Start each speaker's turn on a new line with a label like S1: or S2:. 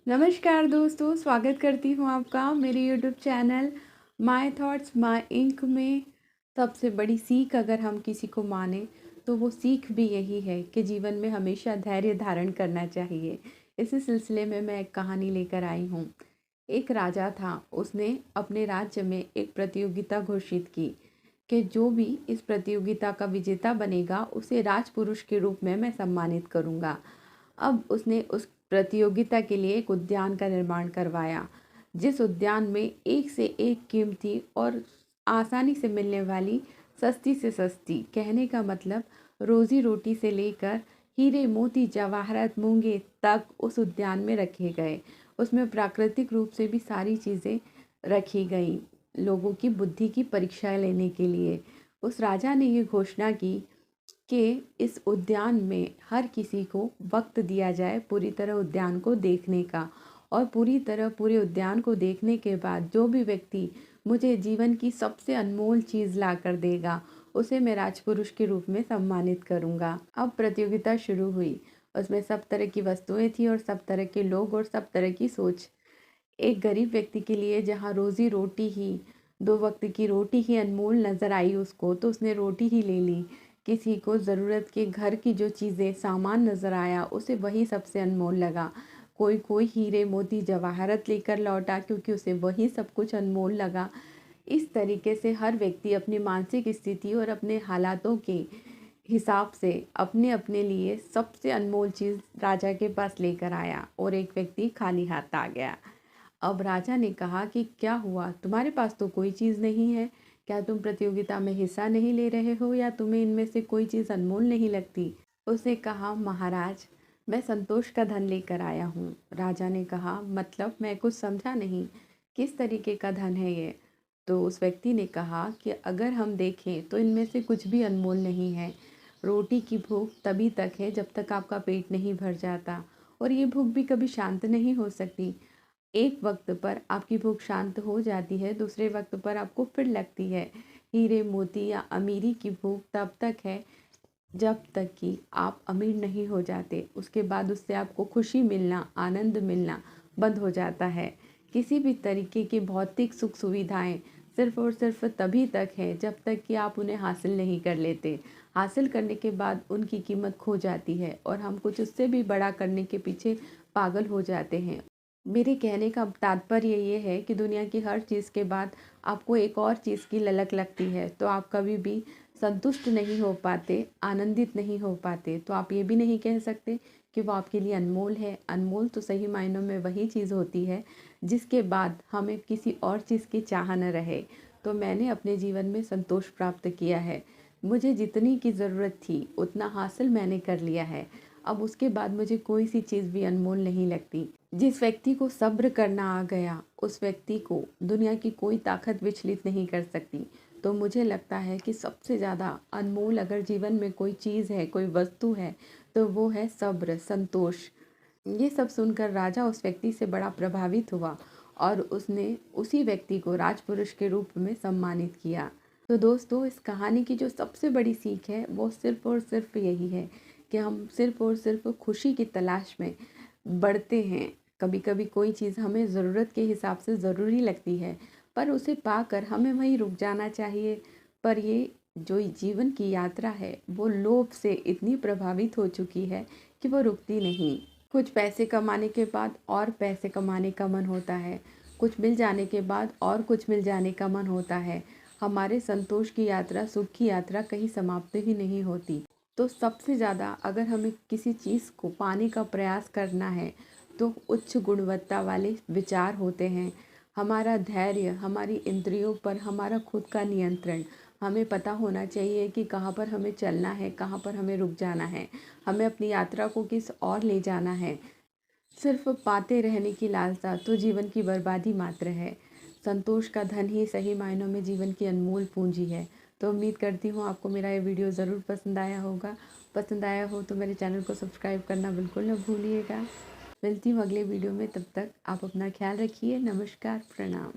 S1: नमस्कार दोस्तों, स्वागत करती हूँ आपका मेरे YouTube channel my thoughts my ink में। सबसे बड़ी सीख अगर हम किसी को माने तो वो सीख भी यही है कि जीवन में हमेशा धैर्य धारण करना चाहिए। इसी सिलसिले में मैं एक कहानी लेकर आई हूँ। एक राजा था, उसने अपने राज्य में एक प्रतियोगिता घोषित की कि जो भी इस प्रतियोगिता का विजेता बनेगा उसे राजपुरुष के रूप में मैं सम्मानित करूँगा। अब उसने उस प्रतियोगिता के लिए एक उद्यान का निर्माण करवाया, जिस उद्यान में एक से एक कीमती और आसानी से मिलने वाली सस्ती से सस्ती, कहने का मतलब रोजी रोटी से लेकर हीरे मोती जवाहरात मूंगे तक उस उद्यान में रखे गए। उसमें प्राकृतिक रूप से भी सारी चीज़ें रखी गई, लोगों की बुद्धि की परीक्षा लेने के लिए। उस राजा ने ये घोषणा की कि इस उद्यान में हर किसी को वक्त दिया जाए पूरी तरह उद्यान को देखने का, और पूरी तरह पूरे उद्यान को देखने के बाद जो भी व्यक्ति मुझे जीवन की सबसे अनमोल चीज़ ला कर देगा उसे मैं राजपुरुष के रूप में सम्मानित करूँगा। अब प्रतियोगिता शुरू हुई। उसमें सब तरह की वस्तुएं थी और सब तरह के लोग और सब तरह की सोच। एक गरीब व्यक्ति के लिए जहाँ रोजी रोटी ही, दो वक्त की रोटी ही अनमोल नज़र आई उसको, तो उसने रोटी ही ले ली। किसी को ज़रूरत के घर की जो चीज़ें सामान नज़र आया उसे वही सबसे अनमोल लगा। कोई कोई हीरे मोती जवाहरत लेकर लौटा क्योंकि उसे वही सब कुछ अनमोल लगा। इस तरीके से हर व्यक्ति अपनी मानसिक स्थिति और अपने हालातों के हिसाब से अपने अपने लिए सबसे अनमोल चीज़ राजा के पास लेकर आया, और एक व्यक्ति खाली हाथ आ गया। अब राजा ने कहा कि क्या हुआ, तुम्हारे पास तो कोई चीज़ नहीं है, क्या तुम प्रतियोगिता में हिस्सा नहीं ले रहे हो या तुम्हें इनमें से कोई चीज़ अनमोल नहीं लगती? उसने कहा, महाराज मैं संतोष का धन लेकर आया हूँ। राजा ने कहा, मतलब मैं कुछ समझा नहीं, किस तरीके का धन है ये? तो उस व्यक्ति ने कहा कि अगर हम देखें तो इनमें से कुछ भी अनमोल नहीं है। रोटी की भूख तभी तक है जब तक आपका पेट नहीं भर जाता, और ये भूख भी कभी शांत नहीं हो सकती। एक वक्त पर आपकी भूख शांत हो जाती है, दूसरे वक्त पर आपको फिर लगती है। हीरे मोती या अमीरी की भूख तब तक है जब तक कि आप अमीर नहीं हो जाते, उसके बाद उससे आपको खुशी मिलना, आनंद मिलना बंद हो जाता है। किसी भी तरीके की भौतिक सुख सुविधाएं सिर्फ और सिर्फ तभी तक है जब तक कि आप उन्हें हासिल नहीं कर लेते। हासिल करने के बाद उनकी कीमत खो जाती है और हम कुछ उससे भी बड़ा करने के पीछे पागल हो जाते हैं। मेरे कहने का तात्पर्य ये है कि दुनिया की हर चीज़ के बाद आपको एक और चीज़ की ललक लगती है, तो आप कभी भी संतुष्ट नहीं हो पाते, आनंदित नहीं हो पाते। तो आप ये भी नहीं कह सकते कि वो आपके लिए अनमोल है। अनमोल तो सही मायनों में वही चीज़ होती है जिसके बाद हमें किसी और चीज़ की चाह न रहे। तो मैंने अपने जीवन में संतोष प्राप्त किया है। मुझे जितनी की ज़रूरत थी उतना हासिल मैंने कर लिया है। अब उसके बाद मुझे कोई सी चीज़ भी अनमोल नहीं लगती। जिस व्यक्ति को सब्र करना आ गया उस व्यक्ति को दुनिया की कोई ताकत विचलित नहीं कर सकती। तो मुझे लगता है कि सबसे ज़्यादा अनमोल अगर जीवन में कोई चीज़ है, कोई वस्तु है, तो वो है सब्र, संतोष। ये सब सुनकर राजा उस व्यक्ति से बड़ा प्रभावित हुआ और उसने उसी व्यक्ति को राजपुरुष के रूप में सम्मानित किया। तो दोस्तों, इस कहानी की जो सबसे बड़ी सीख है वो सिर्फ़ और सिर्फ यही है कि हम सिर्फ़ और सिर्फ खुशी की तलाश में बढ़ते हैं। कभी कभी कोई चीज़ हमें ज़रूरत के हिसाब से ज़रूरी लगती है, पर उसे पाकर हमें वहीं रुक जाना चाहिए। पर ये जो जीवन की यात्रा है वो लोभ से इतनी प्रभावित हो चुकी है कि वो रुकती नहीं। कुछ पैसे कमाने के बाद और पैसे कमाने का मन होता है, कुछ मिल जाने के बाद और कुछ मिल जाने का मन होता है। हमारे संतोष की यात्रा, सुख की यात्रा कहीं समाप्त ही नहीं होती। तो सबसे ज़्यादा अगर हमें किसी चीज़ को पाने का प्रयास करना है तो उच्च गुणवत्ता वाले विचार होते हैं। हमारा धैर्य, हमारी इंद्रियों पर हमारा खुद का नियंत्रण, हमें पता होना चाहिए कि कहाँ पर हमें चलना है, कहाँ पर हमें रुक जाना है, हमें अपनी यात्रा को किस और ले जाना है। सिर्फ पाते रहने की लालसा तो जीवन की बर्बादी मात्र है। संतोष का धन ही सही मायनों में जीवन की अनमोल पूंजी है। तो उम्मीद करती हूँ आपको मेरा ये वीडियो ज़रूर पसंद आया होगा। पसंद आया हो तो मेरे चैनल को सब्सक्राइब करना बिल्कुल न भूलिएगा। मिलती हूँ अगले वीडियो में, तब तक आप अपना ख्याल रखिए। नमस्कार, प्रणाम।